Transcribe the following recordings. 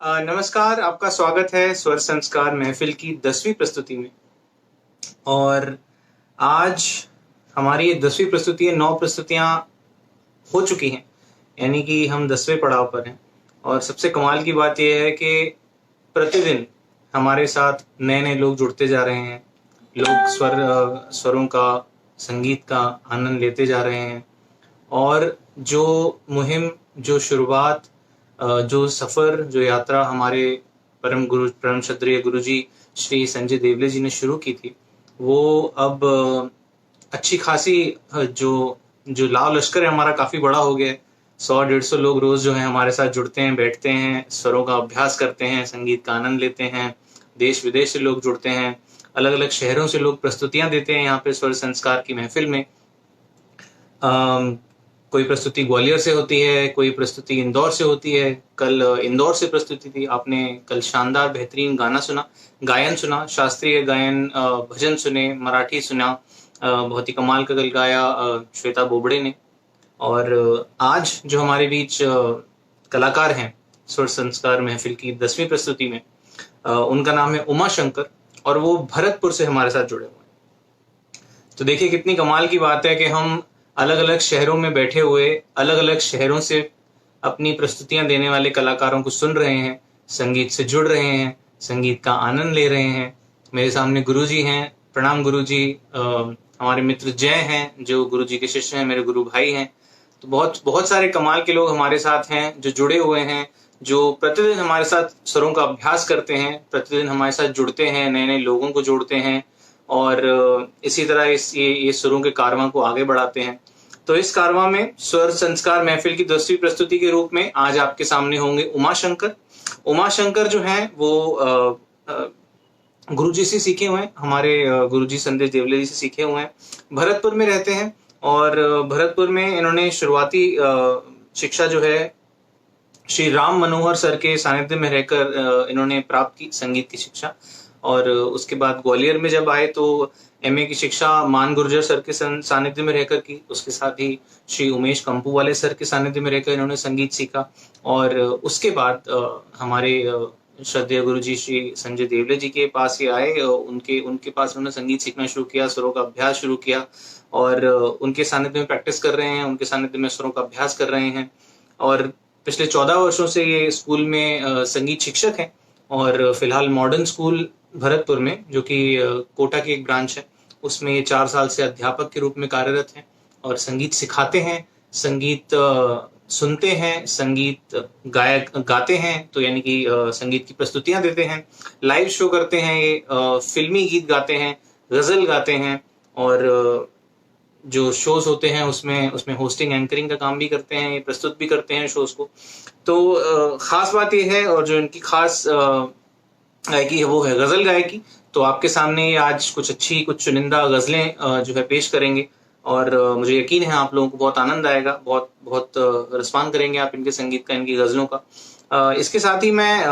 नमस्कार, आपका स्वागत है स्वर संस्कार महफिल की 10वीं प्रस्तुति में। और आज हमारी ये 10वीं प्रस्तुति है। 9 प्रस्तुतियां हो चुकी हैं, यानी कि हम 10वें पड़ाव पर हैं। और सबसे कमाल की बात यह है कि प्रतिदिन हमारे साथ नए नए लोग जुड़ते जा रहे हैं। लोग स्वरों का, संगीत का आनंद लेते जा रहे हैं। और जो मुहिम, जो शुरुआत, जो सफर, जो यात्रा हमारे परम श्रद्धेय गुरुजी श्री संजय देवले जी ने शुरू की थी, वो अब अच्छी खासी जो जो लाव लश्कर है हमारा काफी बड़ा हो गया है। 100-150 लोग रोज जो है हमारे साथ जुड़ते हैं, बैठते हैं, स्वरों का अभ्यास करते हैं, संगीत का आनंद लेते हैं। देश विदेश से लोग जुड़ते हैं, अलग अलग शहरों से लोग प्रस्तुतियां देते हैं यहाँ पे स्वर संस्कार की महफिल में। कोई प्रस्तुति ग्वालियर से होती है, कोई प्रस्तुति इंदौर से होती है। कल इंदौर से प्रस्तुति थी। आपने कल शानदार बेहतरीन गायन सुना, शास्त्रीय गायन, भजन सुने, मराठी सुना। बहुत ही कमाल का कल गाया श्वेता बोबड़े ने। और आज जो हमारे बीच कलाकार हैं स्वर संस्कार महफिल की 10वीं प्रस्तुति में, उनका नाम है उमा शंकर और वो भरतपुर से हमारे साथ जुड़े हुए हैं। तो देखिए कितनी कमाल की बात है कि हम अलग अलग शहरों में बैठे हुए, अलग अलग शहरों से अपनी प्रस्तुतियां देने वाले कलाकारों को सुन रहे हैं, संगीत से जुड़ रहे हैं, संगीत का आनंद ले रहे हैं। मेरे सामने गुरुजी हैं, प्रणाम गुरुजी। हमारे मित्र जय हैं जो गुरुजी के शिष्य हैं, मेरे गुरु भाई हैं। तो बहुत बहुत सारे कमाल के लोग हमारे साथ हैं जो जुड़े हुए हैं, जो प्रतिदिन हमारे साथ स्वरों का अभ्यास करते हैं, प्रतिदिन हमारे साथ जुड़ते हैं, नए नए लोगों को जोड़ते हैं और इसी तरह ये स्वरों के कारवां को आगे बढ़ाते हैं। तो इस कारवां में स्वर संस्कार महफिल की 10वीं प्रस्तुति के रूप में आज आपके सामने होंगे उमा शंकर। उमा शंकर जो हैं वो गुरुजी से सीखे हुए हैं, हमारे गुरुजी संदेश देवले जी से सीखे हुए हैं। भरतपुर में रहते हैं और भरतपुर में इन्होंने शुरुआती शिक्षा जो है श्री राम मनोहर सर के सानिध्य में रहकर इन्होंने प्राप्त की संगीत की शिक्षा। और उसके बाद ग्वालियर में जब आए तो एमए की शिक्षा मान गुर्जर सर के सानिध्य में रहकर की। उसके साथ ही श्री उमेश कंपू वाले सर के सानिध्य में रहकर इन्होंने संगीत सीखा। और उसके बाद हमारे श्रद्धेय गुरुजी श्री संजय देवले जी के पास ये आए। उनके पास उन्होंने संगीत सीखना शुरू किया, स्वरों का अभ्यास शुरू किया और उनके सानिध्य में प्रैक्टिस कर रहे हैं, उनके सानिध्य में स्वरों का अभ्यास कर रहे हैं। और पिछले 14 वर्षों से ये स्कूल में संगीत शिक्षक हैं। और फिलहाल मॉडर्न स्कूल भरतपुर में, जो कि कोटा की एक ब्रांच है, उसमें ये 4 साल से अध्यापक के रूप में कार्यरत हैं और संगीत सिखाते हैं, संगीत सुनते हैं, संगीत गाते हैं। तो यानी कि संगीत की प्रस्तुतियां देते हैं, लाइव शो करते हैं, ये फिल्मी गीत गाते हैं, गजल गाते हैं और जो शोज होते हैं उसमें होस्टिंग, एंकरिंग का काम भी करते हैं, ये प्रस्तुत भी करते हैं शोज को। तो खास बात ये है, और जो इनकी खास गायकी है वो है गजल गायकी। तो आपके सामने आज कुछ चुनिंदा गजलें जो है पेश करेंगे और मुझे यकीन है आप लोगों को बहुत आनंद आएगा, बहुत बहुत रिस्पॉन्ड करेंगे आप इनके संगीत का, इनकी गजलों का। इसके साथ ही मैं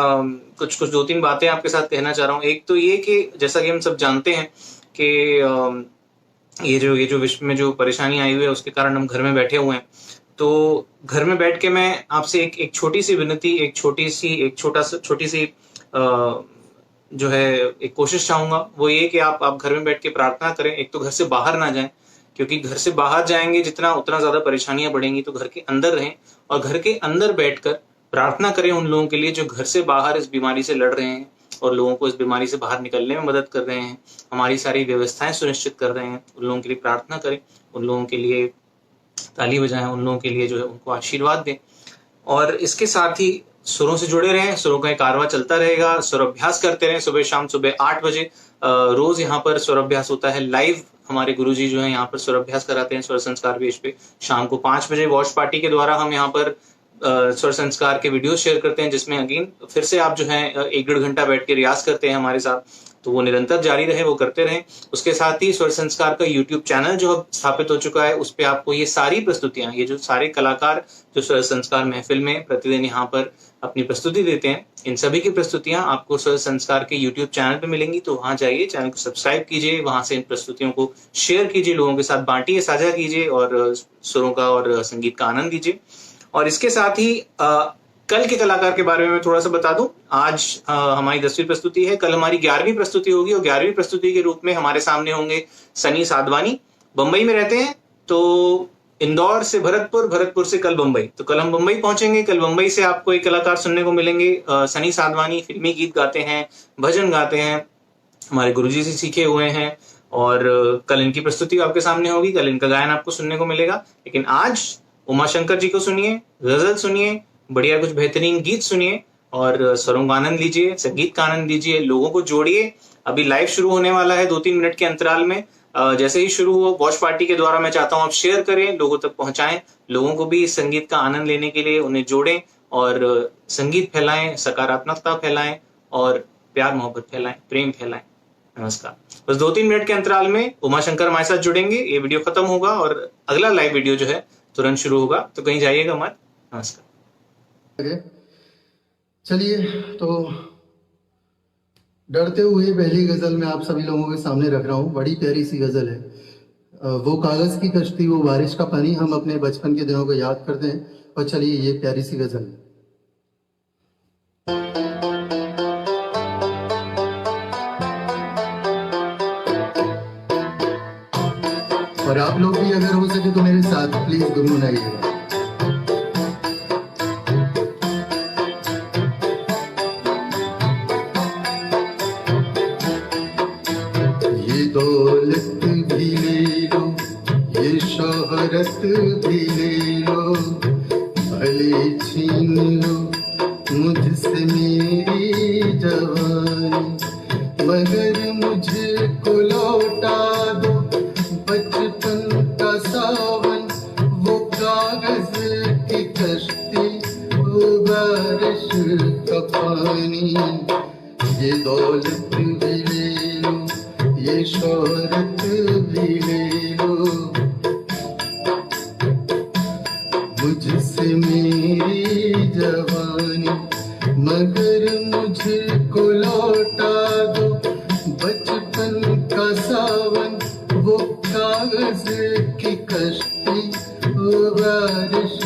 कुछ 2-3 बातें आपके साथ कहना चाह रहा हूँ। एक तो ये कि जैसा कि हम सब जानते हैं कि ये जो विश्व में जो परेशानी आई हुई है उसके कारण हम घर में बैठे हुए हैं। तो घर में बैठ के मैं आपसे एक छोटी सी विनती, छोटी सी जो है एक कोशिश चाहूंगा, वो ये कि आप घर में बैठ के प्रार्थना करें। एक तो घर से बाहर ना जाएं, क्योंकि घर से बाहर जाएंगे उतना ज्यादा परेशानियां बढ़ेंगी। तो घर के अंदर रहें और घर के अंदर बैठकर प्रार्थना करें उन लोगों के लिए जो घर से बाहर इस बीमारी से लड़ रहे हैं और लोगों को इस बीमारी से बाहर निकलने में मदद कर रहे हैं, हमारी सारी व्यवस्थाएं सुनिश्चित कर रहे हैं। उन लोगों के लिए प्रार्थना करें, उन लोगों के लिए ताली बजाएं, उन लोगों के लिए जो है उनको आशीर्वाद दें। और इसके साथ ही सुरों से जुड़े रहें, सुरों का एक कारवां चलता रहेगा, सुर अभ्यास करते रहें। सुबह 8 बजे रोज यहाँ पर सुर अभ्यास होता है लाइव। हमारे गुरुजी जो है यहाँ पर सुर अभ्यास कराते हैं स्वर संस्कार पेज पे। शाम को 5 बजे वॉच पार्टी के द्वारा हम यहाँ पर स्वर संस्कार के वीडियो शेयर करते हैं, जिसमें अगेन फिर से आप जो है 1-1.5 घंटा बैठ के रियाज करते हैं हमारे साथ। तो वो निरंतर जारी रहे, वो करते रहें। उसके साथ ही स्वर संस्कार का यूट्यूब चैनल जो अब स्थापित हो चुका है, उस पर आपको ये सारी प्रस्तुतियां, ये जो सारे कलाकार जो स्वर संस्कार महफिल में प्रतिदिन यहाँ पर अपनी प्रस्तुति देते हैं, इन सभी की प्रस्तुतियां आपको स्वर संस्कार के यूट्यूब चैनल पे मिलेंगी। तो वहां जाइए, चैनल को सब्सक्राइब कीजिए, वहां से इन प्रस्तुतियों को शेयर कीजिए, लोगों के साथ बांटिए, साझा कीजिए और सुरों का और संगीत का आनंद लीजिए। और इसके साथ ही कल के कलाकार के बारे में मैं थोड़ा सा बता दूं। आज हमारी 10वीं प्रस्तुति है, कल हमारी 11वीं प्रस्तुति होगी और 11वीं प्रस्तुति के रूप में हमारे सामने होंगे सनी साधवानी। बंबई में रहते हैं, तो इंदौर से भरतपुर, भरतपुर से कल बंबई, तो कल हम बंबई पहुंचेंगे। कल बंबई से आपको एक कलाकार सुनने को मिलेंगे, सनी साधवानी। फिल्मी गीत गाते हैं, भजन गाते हैं, हमारे गुरुजी से सीखे हुए हैं, और कल इनकी प्रस्तुति आपके सामने होगी, कल इनका गायन आपको सुनने को मिलेगा। लेकिन आज उमाशंकर जी को सुनिए, गजल सुनिए, बढ़िया कुछ बेहतरीन गीत सुनिए और स्वरों का आनंद लीजिए, संगीत का आनंद लीजिए, लोगों को जोड़िए। अभी लाइव शुरू होने वाला है 2-3 मिनट के अंतराल में। जैसे ही शुरू हो, वॉच पार्टी के द्वारा मैं चाहता हूं आप शेयर करें, लोगों तक पहुंचाएं, लोगों को भी इस संगीत का आनंद लेने के लिए उन्हें जोड़ें और संगीत फैलाएं, सकारात्मकता फैलाएं और प्यार मोहब्बत फैलाएं, प्रेम फैलाएं। नमस्कार। बस 2-3 मिनट के अंतराल में उमाशंकर हमारे साथ जुड़ेंगे, ये वीडियो खत्म होगा और अगला लाइव वीडियो जो है तुरंत शुरू होगा, तो कहीं जाइएगा मत। नमस्कार। चलिए, तो डरते हुए पहली गजल मैं आप सभी लोगों के सामने रख रहा हूँ। बड़ी प्यारी सी गजल है। वो कागज की कश्ती, वो बारिश का पानी, हम अपने बचपन के दिनों को याद करते हैं। और चलिए, ये प्यारी सी गजल है। और आप लोग भी अगर हो सके तो मेरे साथ प्लीज गुनगुनाइएगा। ये दौलत भी ले लो, ये शोहरत भी ले लो, भले छीन लो मुझसे मेरी जवानी, मगर मुझको लौटा दो बचपन का सावन, वो कागज की कश्ती, वो बारिश का पानी। ये दौलत भी ले लो, ये शोहरत भी ले लो, मुझसे मेरी जवानी, मगर मुझको लौटा दो बचपन का सावन, वो कागज की कश्ती, वो बारिश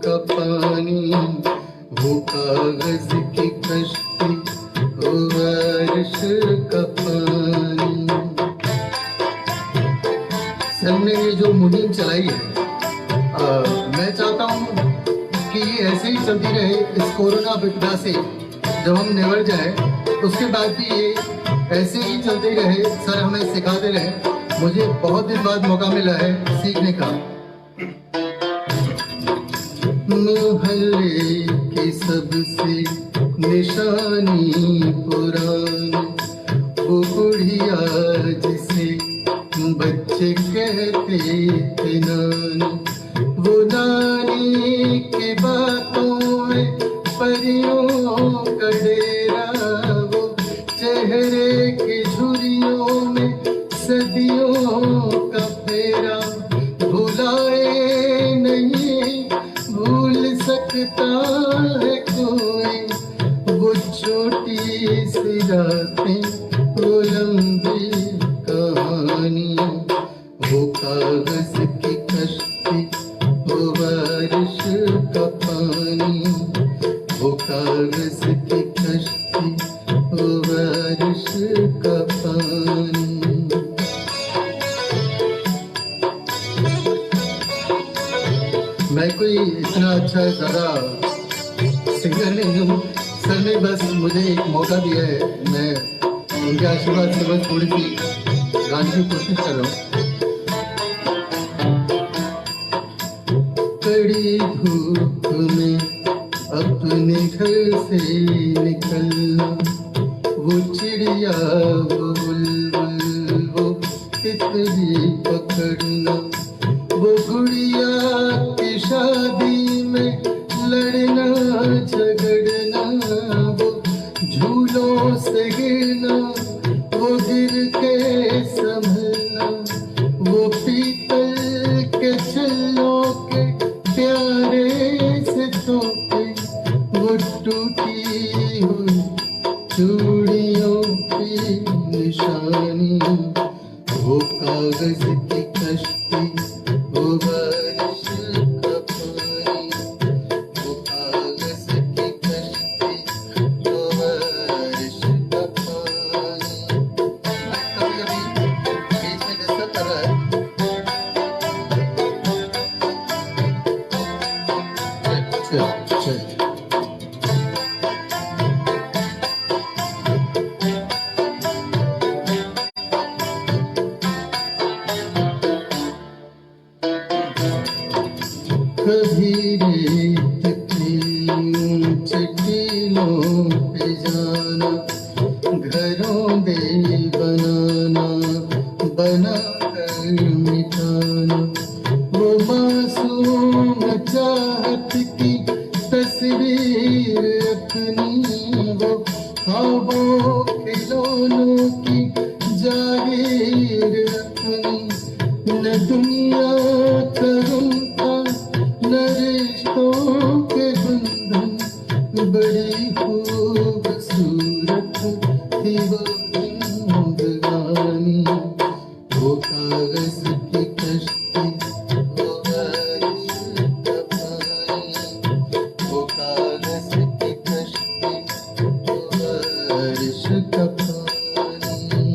का पानी, वो कागज की कश्ती, वो बारिश का पानी। सर ने ये जो मुहिम चलाई है, मैं चाहता हूँ कि ये ऐसे ही चलती रहे। इस कोरोना विपदा से जब हम निबर जाए, उसके बाद भी ये ऐसे ही चलते रहे, सर हमें सिखाते रहे। मुझे बहुत दिन बाद मौका मिला है सीखने का। मोहल्ले की सबसे निशानी पुरानी, वो बुढ़िया जिसे बच्चे कहते थे नानी, वो नानी की बातों में परियों का डेरा, वो चेहरे की झुर्रियों में सदियों का फेरा, भुलाए नहीं भूल सकता है कोई, वो छोटी सी रातें, वो लंबी कहानी, वो कागज की कश्ती, वो बारिश का पानी, वो कागज की कश्ती, वो बारिश का पानी। मैं कोई इतना अच्छा ज़्यादा सिंगर नहीं हूँ, सर ने बस मुझे एक मौका दिया है। मैं उनके आशीर्वाद से बस थोड़ी सी गाने की कोशिश कर रहा हूँ। कड़ी धूप में अपने घर से निकलना, वो चिड़िया, वो बुलबुल, वो तितली पकड़ना, वो गुड़िया की शादी में लड़ना झगड़ना, वो झूलों से गिरना, वो गिर के संभलना, वो पीतल के छल्लों के प्यारे से तोहफे, वो टूटी हुई चूड़ियों की निशानी, वो कागज की कश्ती, वो बारिश का पानी, वो कागज की चलिए। कभी रेत की चट्टानों पे जाना, घरों दे बनाना, बना कर मिटाना, वो मासूम चाहत की तस्वीर अपनी, वो ख्वाबों खिलौनों की जागीर अपनी, न दुनिया का गमता न रिश्तों के बंधन, बड़ी खूबसूरत थी वो जिंदगानी, वो कागज की कश्ती, वो बारिश का पानी, वो कागज की कश्ती, वो बारिश का पानी।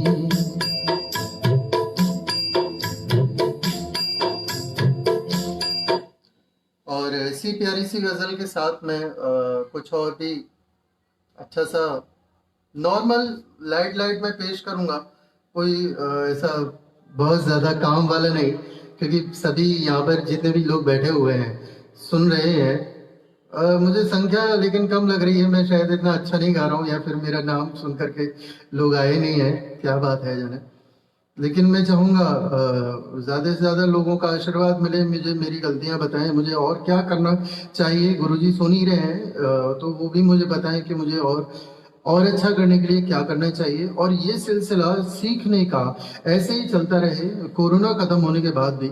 और इसी प्यारी सी गज़ल के साथ में कुछ और भी अच्छा सा नॉर्मल लाइट में पेश करूँगा। कोई ऐसा बहुत ज़्यादा काम वाला नहीं, क्योंकि सभी यहाँ पर जितने भी लोग बैठे हुए हैं सुन रहे हैं। मुझे संख्या लेकिन कम लग रही है, मैं शायद इतना अच्छा नहीं गा रहा हूँ, या फिर मेरा नाम सुन करके लोग आए नहीं हैं, क्या बात है जाने। लेकिन मैं चाहूँगा ज़्यादा से ज़्यादा लोगों का आशीर्वाद मिले, मुझे मेरी गलतियाँ बताएं, मुझे और क्या करना चाहिए। गुरुजी सुन ही रहे हैं, तो वो भी मुझे बताएं कि मुझे और अच्छा करने के लिए क्या करना चाहिए। और ये सिलसिला सीखने का ऐसे ही चलता रहे कोरोना ख़त्म होने के बाद भी।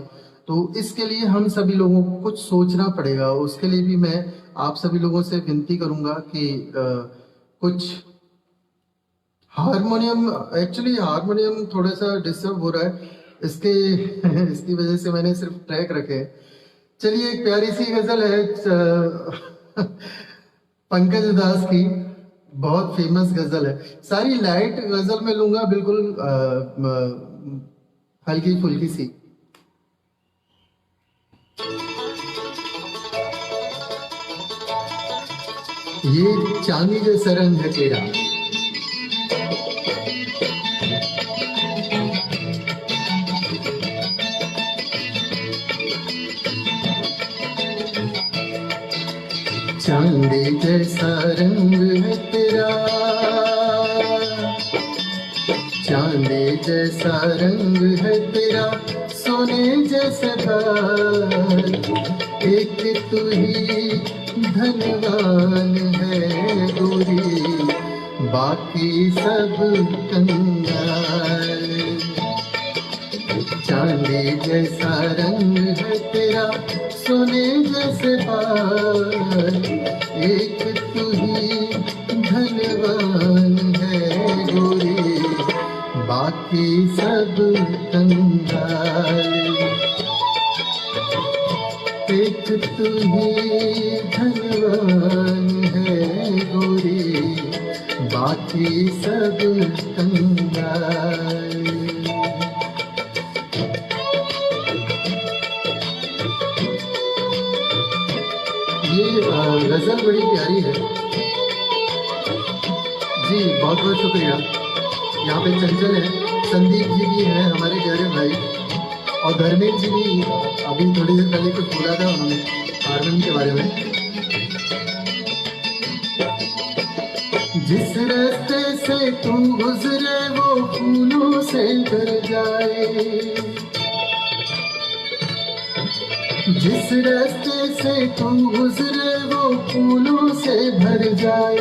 तो इसके लिए हम सभी लोगों को कुछ सोचना पड़ेगा। उसके लिए भी मैं आप सभी लोगों से विनती करूँगा कि कुछ हारमोनियम थोड़ा सा डिस्टर्ब हो रहा है, इसकी वजह से मैंने सिर्फ ट्रैक रखे हैं। चलिए, एक प्यारी सी गजल है पंकज उदास की, बहुत फेमस गजल है। सारी लाइट गजल में लूंगा, बिल्कुल हल्की फुल्की सी। ये चांदी जैसा रंग है तेरा, चांदी जैसा रंग है तेरा, चांदी जैसा रंग है तेरा, सोने जैसे बाल, एक तू ही धनवान है गोरी, बाकी सब कंगाल। चांदी जैसा रंग है तेरा, सोने जैसे बाल, एक तू ही धनवान है गोरी, बाकी सब कंगाल। एक तू ही धनवान है गोरी, बाकी सब कंगाल। ये गजल बड़ी प्यारी है जी, बहुत बहुत शुक्रिया। यहाँ पे चंचल है, संदीप जी भी हैं हमारे प्यारे भाई, और धर्मेंद्र जी भी अभी थोड़ी देर पहले कुछ बोला था उन्होंने हारमोनियम के बारे में। जिस रास्ते से तू गुजरे वो फूलों से भर जाए, जिस रास्ते से तू गुजरे वो फूलों से भर जाए,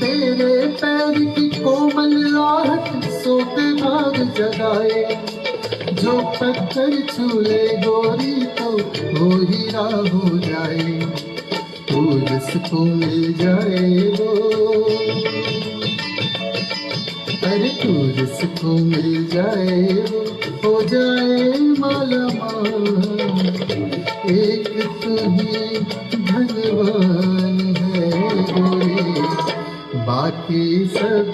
तेरे पैर की कोमल आहट सोते भाग जगाए, जो पत्थर छूले गोरी तो वो हीरा हो जाए, तू जिसको मिल जाए वो, अरे तू जिसको मिल जाए वो हो जाए माला माल। एक तू ही धनवान है गोरी, बाकी सब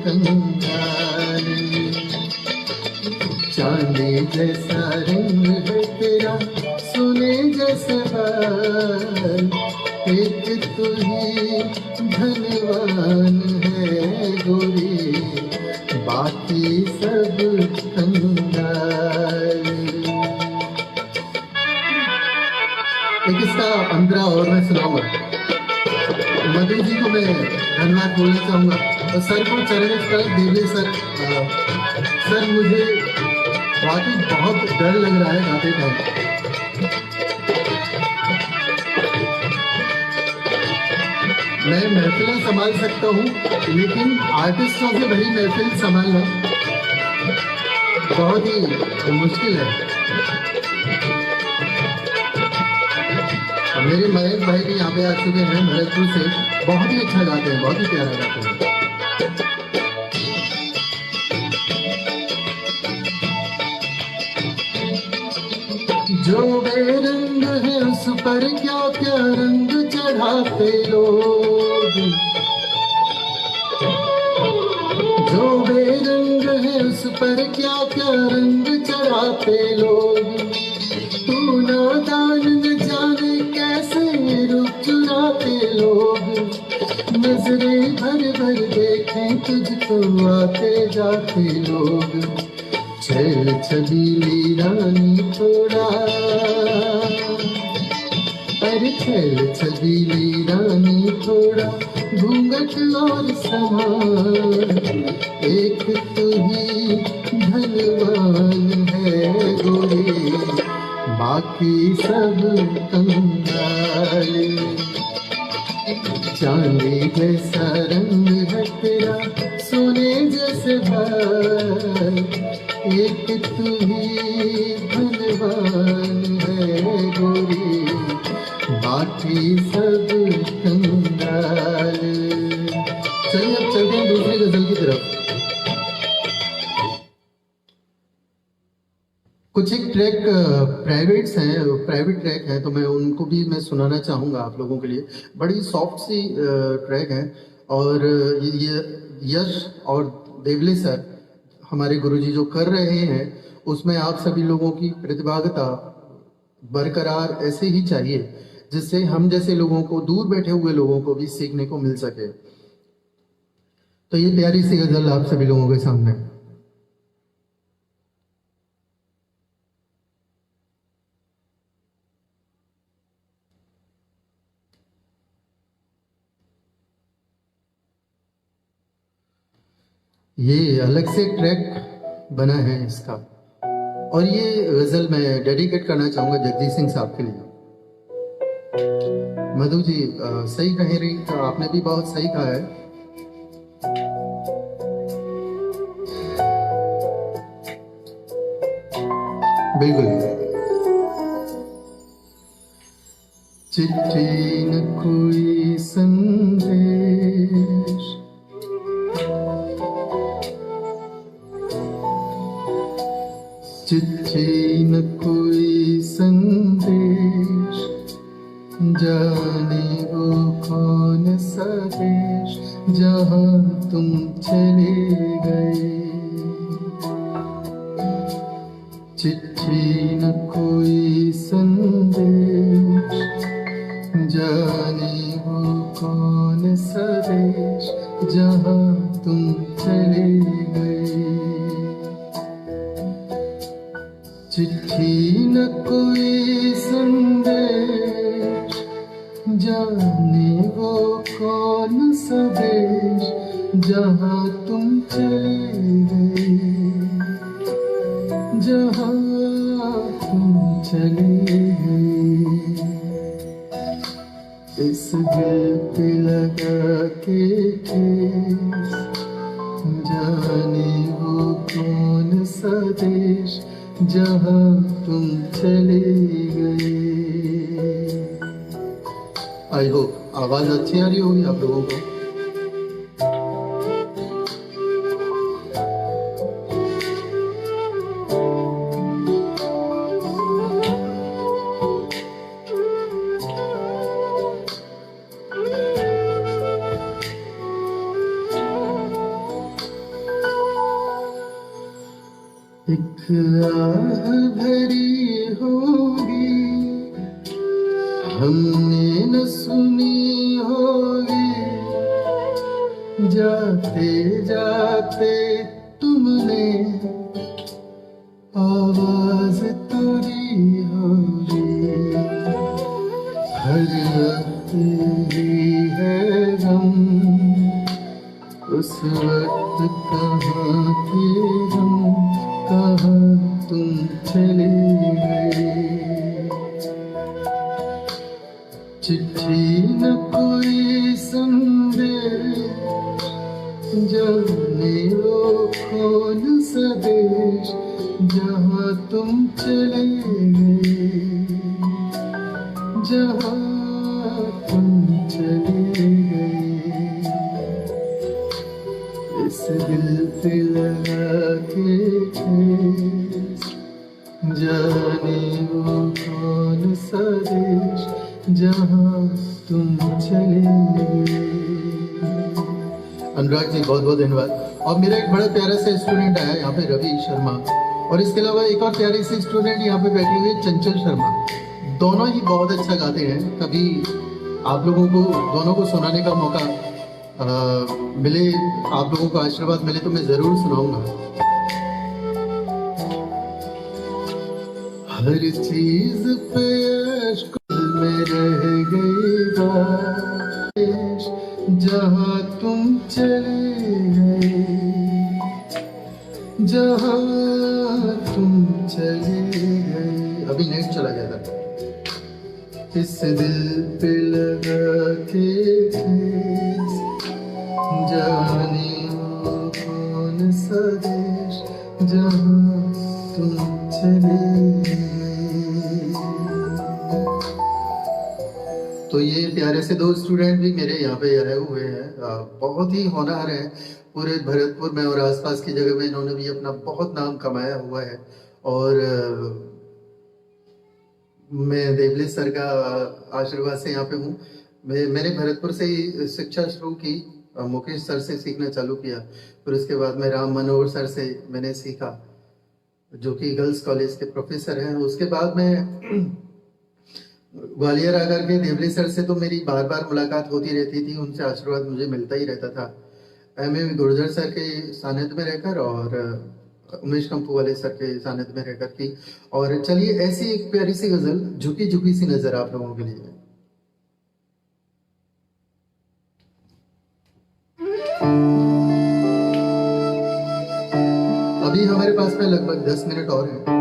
कंगाल। चांदी जैसा रंग है तेरा, सोने जैसा बाल, एक तू ही धनवान है गोरी, बाकी सब कंगाल। एक इसका अंतरा और मैं सुनाऊंगा। मधु जी को मैं धन्यवाद बोलना चाहूंगा और सर को चरण स्पर्श देवे सर। सर मुझे वाकई बहुत डर लग रहा है गाते टाइम। मैं महफिलें संभाल सकता हूँ, लेकिन आर्टिस्टों से भरी महफिल संभालना बहुत ही मुश्किल है। और मेरे मयंक भाई भी यहाँ पे आ चुके हैं भरतपुर से, बहुत ही अच्छा गाते हैं, बहुत ही प्यारा गाते हैं। जो बेरंग है उस पर क्या क्या रंग चढ़ाते लोग, जो बेरंग है उस पर क्या क्या रंग चढ़ाते लोग। तू नादान न जाने कैसे रुख चुराते लोग, नजरें भर भर देखें तुझको आते जाते लोग। छल छबीली रानी थोड़ा, अरे छल छबीली रानी थोड़ा घूंघट और संभाल, एक तू ही धनवान है गोरी, बाकी सब कंगाल। चांदी जैसा रंग है तेरा, सोने जैसे भाल, एक तू ही धनवान है गोरी, बाकी सब कंगाल। चलिए अब चलते हैं दूसरी गजल की तरफ। कुछ एक ट्रैक प्राइवेट ट्रैक हैं, तो मैं उनको भी मैं सुनाना चाहूँगा आप लोगों के लिए। बड़ी सॉफ्ट सी ट्रैक है, और ये यश और देवले सर हमारे गुरुजी जो कर रहे हैं, उसमें आप सभी लोगों की प्रतिभागिता बरकरार ऐसे ही चाहिए, जिससे हम जैसे लोगों को, दूर बैठे हुए लोगों को भी सीखने को मिल सके। तो ये प्यारी सी गजल आप सभी लोगों के सामने। ये अलग से ट्रैक बना है इसका, और ये गजल मैं डेडिकेट करना चाहूंगा जगजीत सिंह साहब के लिए। मधु जी सही कह रही, तो आपने भी बहुत सही कहा है। बिल्कुल। चिट्ठी न कोई संदेश, चिट्ठी न कोई संदेश, जाने वो कौन सा देश जहाँ तुम चले गए। चिट्ठी न कोई संदेश, जाने वो कौन सा देश जहाँ तुम चले गए। चिट्ठी न कोई संदेश, जाने वो कौन सा देश जहाँ तुम चले गए, जहाँ तुम चले गए। इस दिल पे लगा के ठेस, जाने वो कौन सा देश जहाँ तुम चले गए। आई होप आवाज अच्छी आ रही होगी आप लोगों को। एक आह भरी होगी हमने न सुनी जाते जाते तुमने आवाज तुरी होगी, हर वक्त ही है गम, उस वक्त कहाँ थे हम, कहाँ तुम चले गए। चिट्ठी न कोई संदेश, जाने वो कौन सा देश, जहाँ तुम चले गए, जहाँ तुम चले गए। इस दिल पे लगा के ठेस, जाने वो कौन सा देश, जहाँ तुम चले गए। अनुराग जी बहुत बहुत धन्यवाद। और मेरा एक बड़ा प्यारा सा स्टूडेंट आया यहाँ पे, रवि शर्मा, और इसके अलावा एक और प्यारी सी स्टूडेंट यहाँ पे बैठी हुई है, चंचल शर्मा। दोनों ही बहुत अच्छा गाते हैं। कभी आप लोगों को दोनों को सुनाने का मौका मिले, आप लोगों को आशीर्वाद मिले तो मैं जरूर सुनाऊंगा। हर चीज पे अश्क में रह गई बारिश, जहाँ तुम चले गए, जहाँ तुम चले गए। अभी नेट चला गया था। इस दिल पे लगा के ठेस, जाने वो कौन सा देश, जहाँ तुम चले गए। तो ये प्यारे से दो स्टूडेंट भी मेरे यहाँ पे आए हुए हैं, बहुत ही होनहार हैं। पूरे भरतपुर में और आसपास की जगह में इन्होंने भी अपना बहुत नाम कमाया हुआ है। और मैं देवले सर का आशीर्वाद से यहाँ पे हूँ। मैंने भरतपुर से ही शिक्षा शुरू की, मुकेश सर से सीखना चालू किया। फिर उसके बाद में राम मनोहर सर से मैंने सीखा, जो कि गर्ल्स कॉलेज के प्रोफेसर हैं। उसके बाद में ग्वालियर आकर के देवले सर से तो मेरी बार बार मुलाकात होती रहती थी, उनसे आशीर्वाद मुझे मिलता ही रहता था। एमए गुर्जर सर के सानिध्य में रहकर और उमेश कंपू वाले सर के सानिध्य में रहकर की। और चलिए ऐसी एक प्यारी सी गजल, झुकी झुकी सी नजर आप लोगों के लिए। अभी हमारे पास में लगभग 10 मिनट और हैं।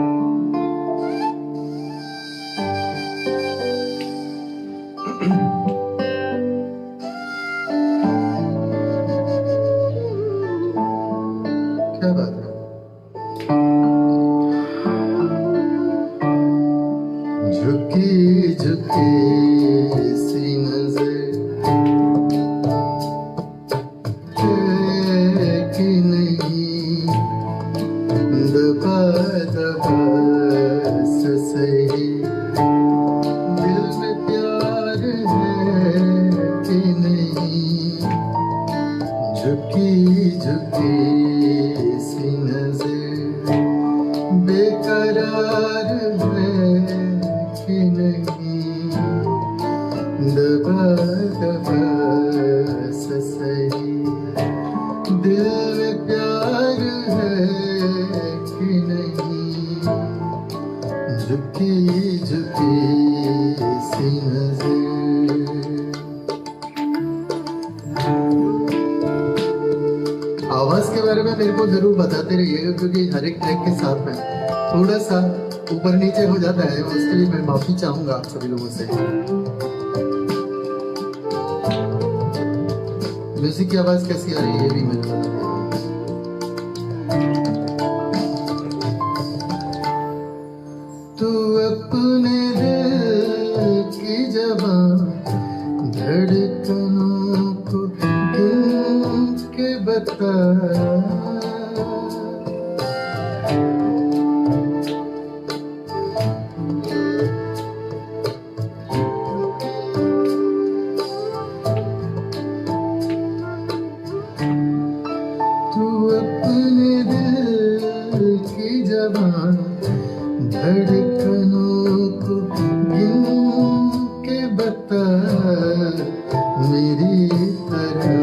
क्या बात है। झुकी झुकी सी नजर है कि नहीं, दबा दबा सा सही, दिल में प्यार है कि नहीं। झुकी झुकी सी नजर बेकरार है कि नहीं, दबा दबा सा सही, दिल में प्यार है कि नहीं। झुकी झुकी सी नजर। आवाज के बारे में मेरे को जरूर बताते रहिएगा, क्योंकि हर एक ट्रैक के साथ में थोड़ा सा ऊपर नीचे हो जाता है, उसके लिए मैं माफी चाहूंगा आप सभी लोगों से। म्यूजिक की आवाज कैसी आ रही है ये भी मैं बता रहा हूं। तू अपने दिल की जबान धड़कनों को गिन के बता, तू अपने दिल की जबान धड़कनों को गिन के बता, मेरी तरह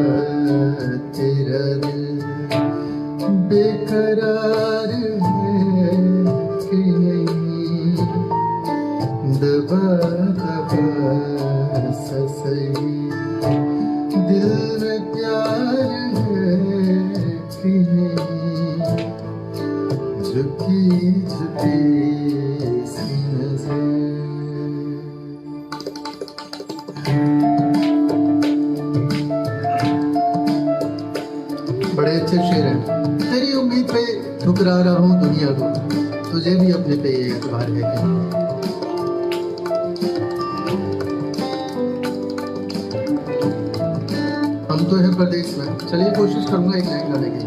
ऐसे शेर हैं, तेरी उम्मीद पे ठुकरा रहा हूँ दुनिया को, तुझे भी अपने पे ये एतबार है क्या? हम तो है परदेश में। चलिए कोशिश करूंगा एक लाइन गाने की।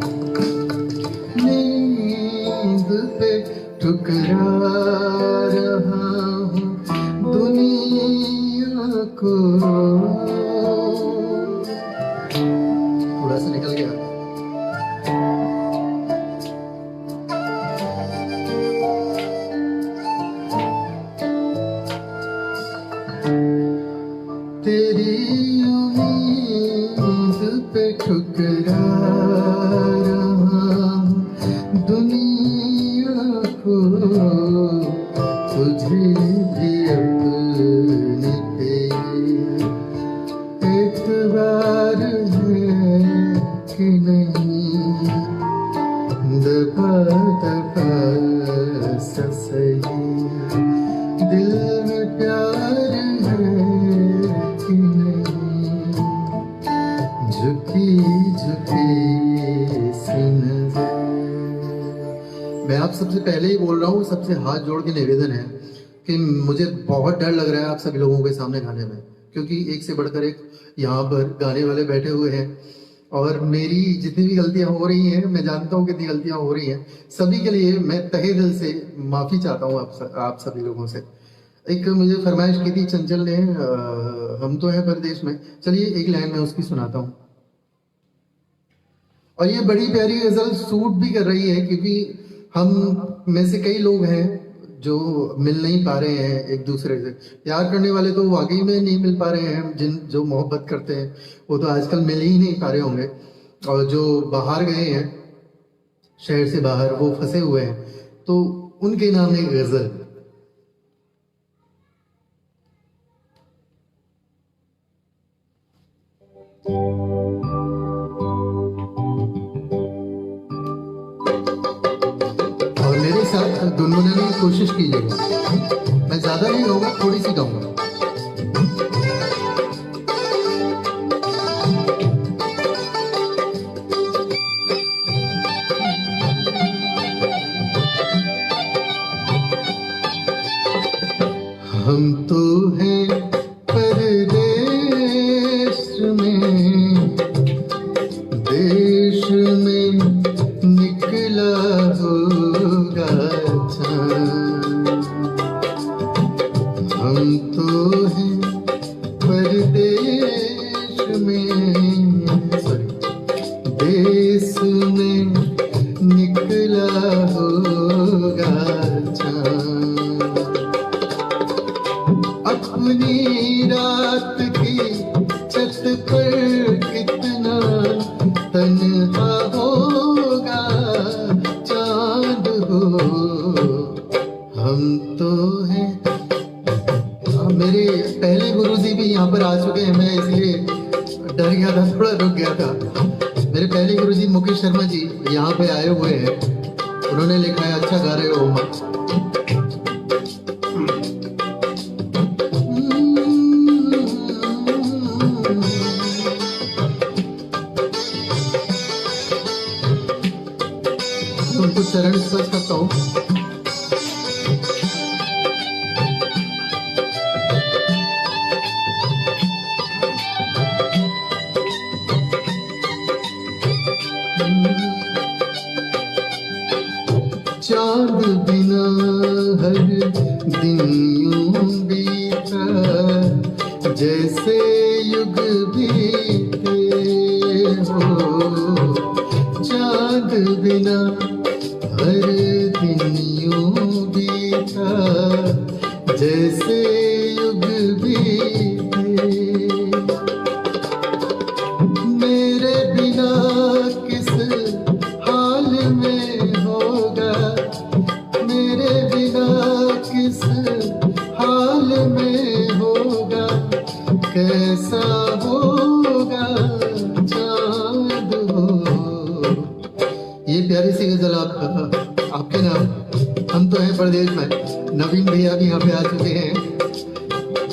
नींद पे ठुकरा रहा हूँ दुनिया को, थोड़ा सा निकल गया। तेरी उम्मीद पे ठुकरा रहा हूँ दुनिया को, तुझे भी अपने पे एतबार है कि नहीं, दबा दबा सा सही दिल में प्यार है कि नहीं, झुकी झुकी सी नजर। मैं आप सबसे पहले ही बोल रहा हूँ, सबसे हाथ जोड़ के निवेदन है कि मुझे बहुत डर लग रहा है आप सभी लोगों के सामने गाने में, क्योंकि एक से बढ़कर एक यहाँ पर गाने वाले बैठे हुए हैं और मेरी जितनी भी गलतियां हो रही हैं, मैं जानता हूँ कितनी गलतियां हो रही हैं, सभी के लिए मैं तहे दिल से माफी चाहता हूँ आप सभी लोगों से। एक मुझे फरमाइश की थी चंचल ने, हम तो हैं परदेश में, चलिए एक लाइन में उसकी सुनाता हूँ। और ये बड़ी प्यारी गजल सूट भी कर रही है, क्योंकि हम में से कई लोग हैं जो मिल नहीं पा रहे हैं एक दूसरे से। प्यार करने वाले तो वाकई में नहीं मिल पा रहे हैं, जो मोहब्बत करते हैं वो तो आजकल मिल ही नहीं पा रहे होंगे, और जो बाहर गए हैं शहर से बाहर, वो फंसे हुए हैं, तो उनके नाम एक गजल। और मेरे साथ गुनगुनाने की कोशिश कीजिएगा, मैं ज्यादा नहीं गाऊंगा, थोड़ी सी गाऊंगा। हम तो हैं परदेश में, देश में निकला होगा चाँद। हम तो हैं परदेश में, देश में निकला होगा चाँद। अपनी रात की छत पर कितना तन्हा होगा चांद हो। हम तो हैं, मेरे पहले गुरुजी भी यहाँ पर आ चुके हैं, मैं इसलिए डर गया था, थोड़ा रुक गया था। मेरे पहले गुरुजी मुकेश शर्मा जी यहाँ पे आए हुए हैं, उन्होंने लिखा है अच्छा गा रहे हो माँ। उनको चरण स्पर्श करता हूँ। चांद बिना हर दिन यूं बीता, जैसे युग बीते हो। चांद बिना हर दिन यूं बीता, जैसे युग बीते। मेरे बिना किस हाल में होगा, मेरे बिना किस हाल में होगा, कैसा होगा चाँद हो। ये प्यारी सी गजल आपके नाम, हम तो हैं परदेश में। नवीन भैया भी यहाँ पे आ चुके हैं,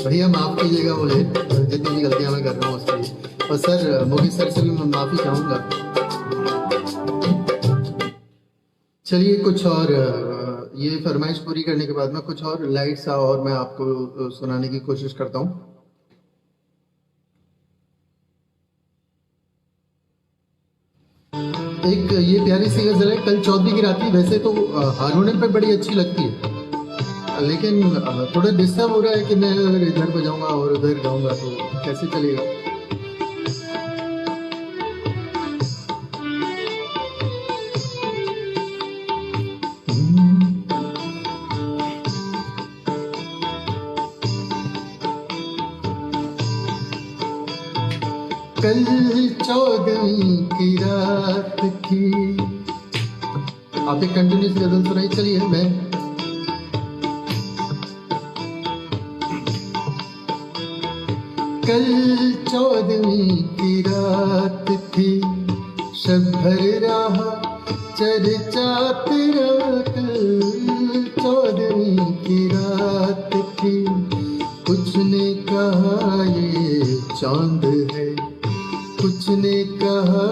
भैया माफ कीजिएगा मुझे जितनी भी गलतियां मैं कर रहा हूँ उसके लिए, और सर मोहित सर से भी मैं माफी चाहूंगा। चलिए कुछ और ये फरमाइश पूरी करने के बाद में कुछ और लाइट सा और मैं आपको सुनाने की कोशिश करता हूँ। एक ये प्यारी सी गजल है, कल चौदवी की रात थी। वैसे तो हारमोनियम पे बड़ी अच्छी लगती है, लेकिन थोड़ा डिस्टर्ब हो रहा है कि मैं अगर इधर बजाऊंगा और उधर गाऊंगा तो कैसे चलेगा। कल चौदवी की रात थी। आप एक कंटिन्यूस गजल सुनाई। चलिए मैं कल चौदवी की रात थी, शब भर रहा चर्चा तेरा। कल चौदवी की रात थी, कुछ ने कहा ये चांद है, कुछ ने कहा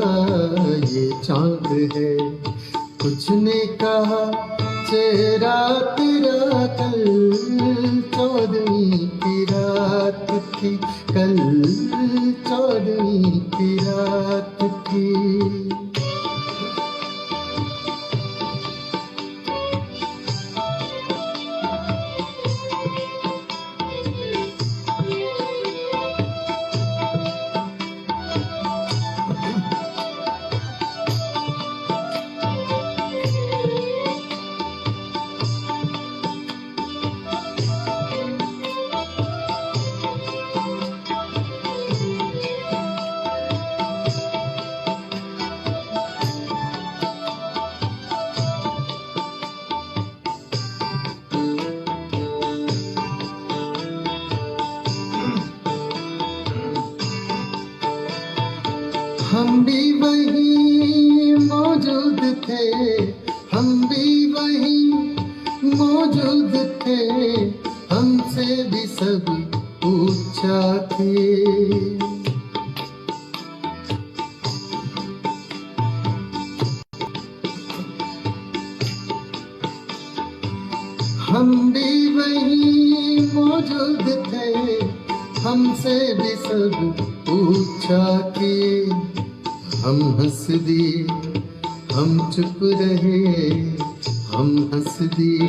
ये चांद है, कुछ ने कहा चेहरा तेरा। कल चौदवी की रात थी, कल चौदवी की रात थी। हम भी वहीं मौजूद थे, हम भी वहीं मौजूद थे, हमसे भी सब पूछा थे। हम भी वहीं मौजूद थे, हमसे भी सब पूछा के। हम हंस दिए, हम चुप रहे, हम हंस दिए,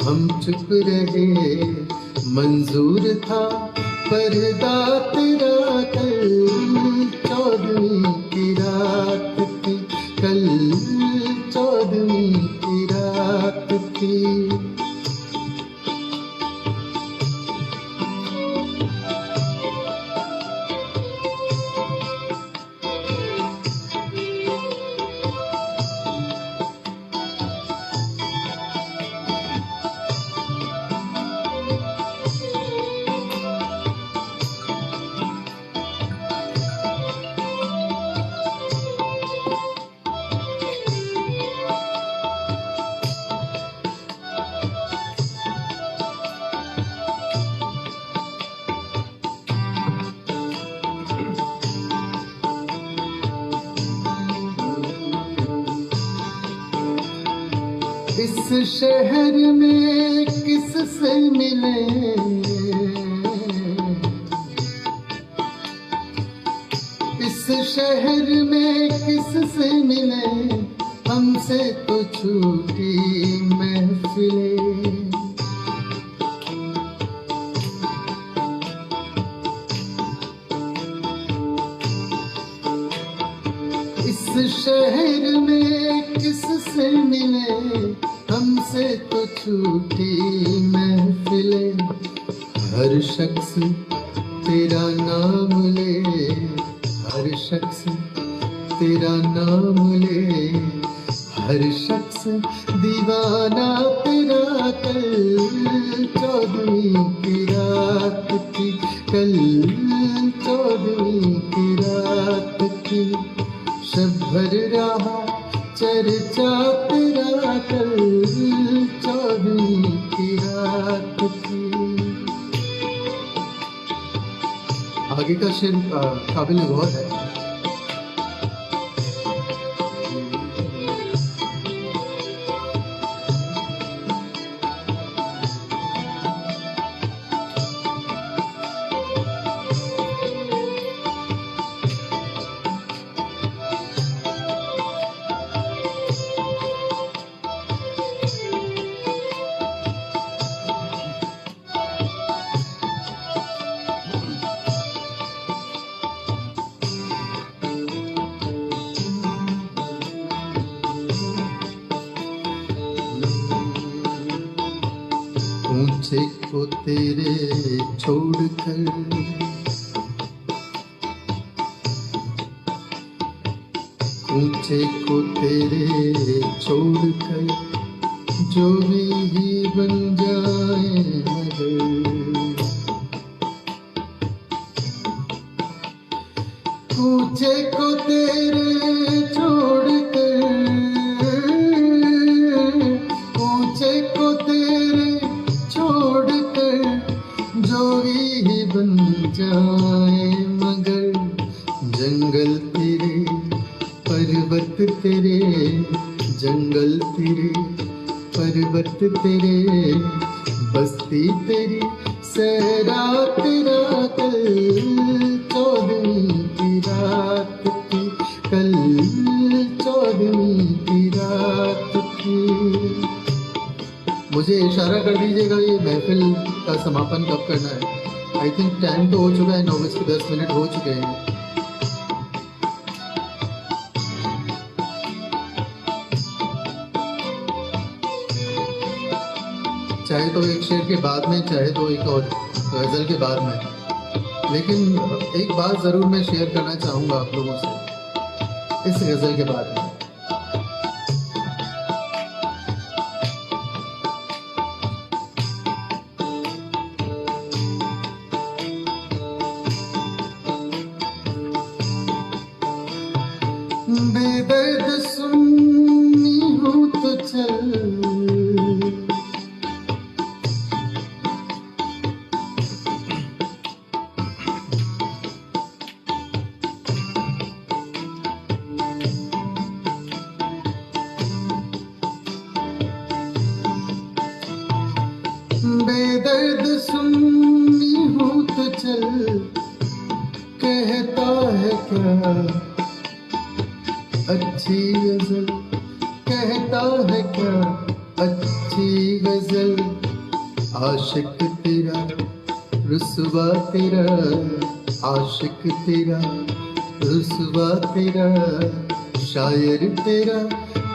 हम चुप रहे। मंजूर था पर्दा तेरा। कल चौदवी की रात थी, कल चौदवी की रात थी। इस शहर में किससे मिले, इस शहर में किससे मिले, हमसे तो छूटी महफिलें। इस शहर में किससे मिले, हमसे तो छूटी महफिलें। हर शख्स तेरा नाम ले, हर शख्स तेरा नाम ले, हर शख्स दीवाना तेरा। कल चौदवी की रात थी, कल चौदवी की रात थी। शब भर रहा चर्चा तेरा। कल चौदवी की रात थी। आगे का शेर काबिल गौर है। को तेरे छोड़कर, ऊंचे को तेरे छोड़कर जो भी बन जाए मगर, ऊंचे को तेरे छोड़कर, ऊंचे को तेरे छोड़कर जो भी बन जाए मगर, जंगल तेरे पर्वत तेरे, जंगल तेरे पर्वत तेरे, बस्ती तेरी सहरा तेरा, कल 14वीं की रात थी, कल 14वीं की रात थी। मुझे इशारा कर दीजिएगा ये महफिल का समापन कब करना है। आई थिंक टाइम तो हो चुका है, 9:10 हो चुके हैं। चाहे तो एक शेर के बाद में, चाहे तो एक और गज़ल के बाद में, लेकिन एक बात ज़रूर मैं शेयर करना चाहूँगा आप लोगों से इस गज़ल के बाद में। बेदर्द सुननी हो तो चल, बेदर्द सुननी हो तो चल, कहता है क्या अच्छी गजल, कहता है क्या अच्छी गजल, आशिक तेरा रुसवा तेरा, आशिक तेरा रुसवा तेरा, शायर तेरा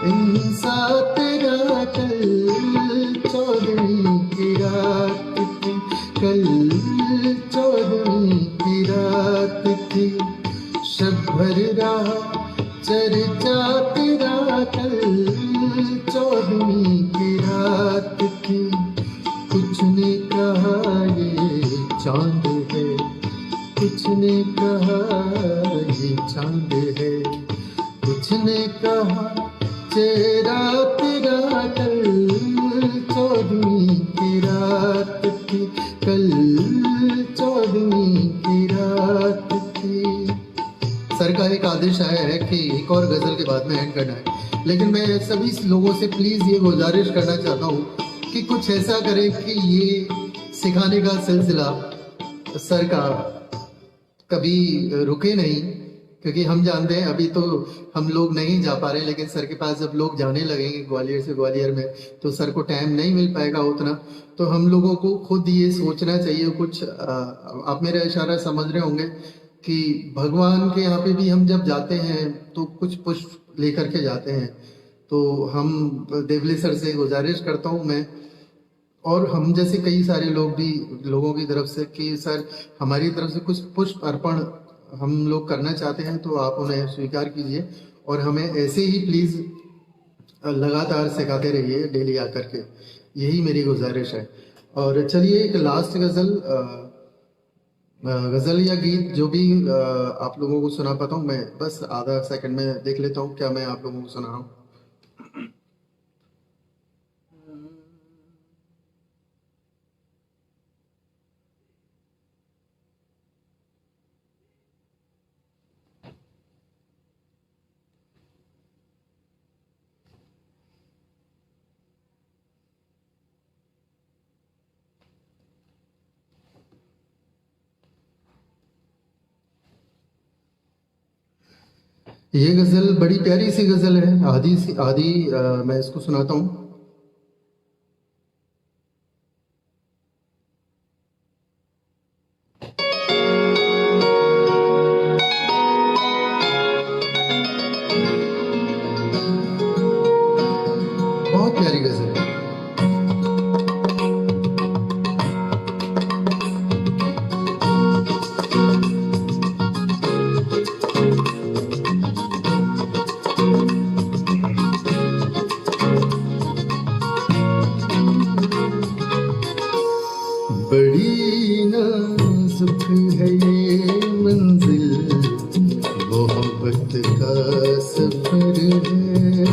इंसा तेरा, कल 14वीं की रात थी, कल 14वीं की रात थी, शब भर रहा चर्चा तेरा, कल 14वीं की रात थी। कुछ ने कहा ये चांद है, कुछ ने कहा ये चांद है, कुछ ने कहा चेहरा तेरा, कल 14वीं की रात थी, कल 14वीं की रात थी। सर का एक आदेश आया है कि एक और गज़ल के बाद में एंड करना है, लेकिन मैं सभी लोगों से प्लीज़ ये गुजारिश करना चाहता हूँ कि कुछ ऐसा करें कि ये सिखाने का सिलसिला सर का कभी रुके नहीं, क्योंकि हम जानते हैं अभी तो हम लोग नहीं जा पा रहे, लेकिन सर के पास जब लोग जाने लगेंगे ग्वालियर से ग्वालियर में तो सर को टाइम नहीं मिल पाएगा उतना। तो हम लोगों को खुद ये सोचना चाहिए कुछ, आप मेरा इशारा समझ रहे होंगे कि भगवान के यहाँ पे भी हम जब जाते हैं तो कुछ पुष्प लेकर के जाते हैं। तो हम देवले सर से गुजारिश करता हूँ मैं और हम जैसे कई सारे लोग भी लोगों की तरफ से कि सर हमारी तरफ से कुछ पुष्प अर्पण हम लोग करना चाहते हैं, तो आप उन्हें स्वीकार कीजिए और हमें ऐसे ही प्लीज़ लगातार सिखाते रहिए डेली आकर के, यही मेरी गुजारिश है। और चलिए एक लास्ट गज़ल या गीत जो भी आप लोगों को सुना पाता हूँ, मैं बस आधा सेकंड में देख लेता हूँ क्या मैं आप लोगों को सुना रहा हूँ। ये गज़ल बड़ी प्यारी सी गज़ल है, आधी मैं इसको सुनाता हूँ। बहुत प्यारी गज़ल है। का सफर है,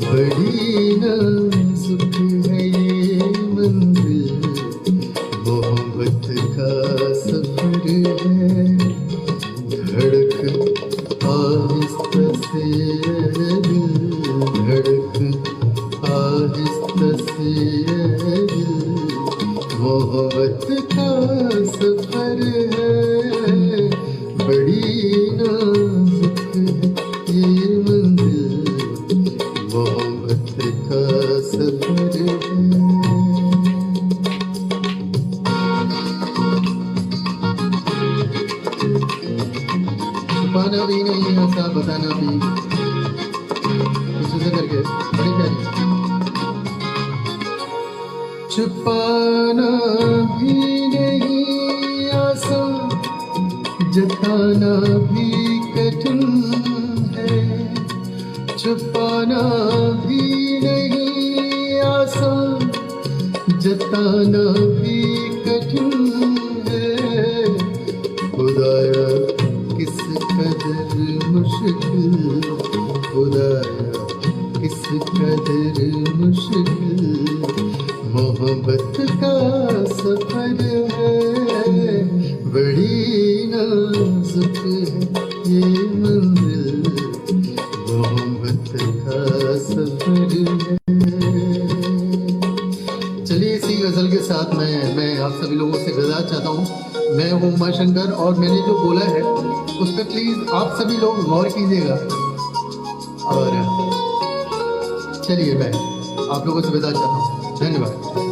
बड़ी नाजुक है ये मंजिल, मोहब्बत का सफर है। धड़क आहिस्ता से दिल, धड़क आहिस्ता से दिल, मोहब्बत का सफर है, बड़ी नाजुक है ये मंजिल, मोहब्बत का सफर है। छुपाना भी नहीं है, ऐसा बताना भी, कुछ ऐसा करके बड़ी प्यारी। छुपाना भी नहीं आसान, जताना भी कठिन है, छुपाना भी नहीं आसान, जताना भी कठिन है। खुदाया किस कदर मुश्किल, खुदाया किस कदर मुश्किल, मोहब्बत का सफर है, बड़ी नाजुक है ये मंजिल, मोहब्बत का सफर है। चलिए इसी गजल के साथ मैं आप सभी लोगों से रजा चाहता हूँ। मैं हूँ उमाशंकर और मैंने जो बोला है उस पर प्लीज आप सभी लोग गौर कीजिएगा। और चलिए मैं आप लोगों से विदा चाहता हूँ। धन्यवाद।